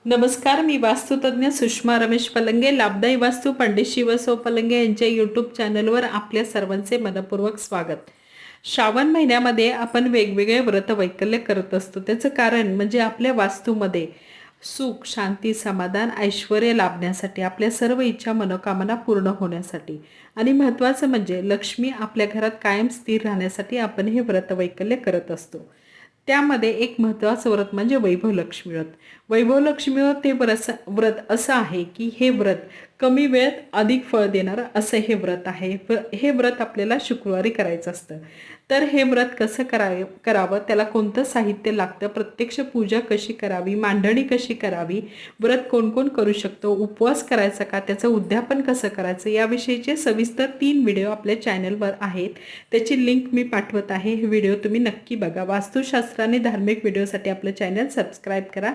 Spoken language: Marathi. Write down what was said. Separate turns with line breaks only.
नमस्कार, मी वास्तुतज्ञ सुषमा रमेश पलंगे, लाभदायी वास्तू पंडित शिवसो पलंगे यांच्या यूट्यूब चॅनलवर आपल्या सर्वांचे मनपूर्वक स्वागत. श्रावण महिन्यामध्ये आपण वेगवेगळे व्रत वैकल्य करत असतो. त्याचं कारण म्हणजे आपल्या वास्तूमध्ये सुख, शांती, समाधान, ऐश्वर्य लाभण्यासाठी, आपल्या सर्व इच्छा मनोकामना पूर्ण होण्यासाठी आणि महत्त्वाचं म्हणजे लक्ष्मी आपल्या घरात कायम स्थिर राहण्यासाठी आपण हे व्रत वैकल्य करत असतो. त्यामध्ये एक महत्त्वाचं व्रत म्हणजे वैभव लक्ष्मी व्रत. वैभव लक्ष्मी व्रत हे व्रत असं आहे की हे व्रत कमी वेळेत अधिक फळ देणारं असं हे व्रत आहे. हे व्रत आपल्याला शुक्रवारी करायचं असतं. तर हे व्रत कसं करावं, त्याला कोणतं साहित्य लागतं, प्रत्यक्ष पूजा कशी करावी, मांडणी कशी करावी, व्रत कोण कोण करू शकतो, उपवास करायचा का, त्याचं उद्यापन कसं करायचं, याविषयीचे सविस्तर 3 व्हिडिओ आपल्या चॅनलवर आहेत. त्याची लिंक मी पाठवत आहे. हे व्हिडिओ तुम्ही नक्की बघा. वास्तुशास्त्र आणि धार्मिक व्हिडिओसाठी आपलं चॅनल सबस्क्राईब करा.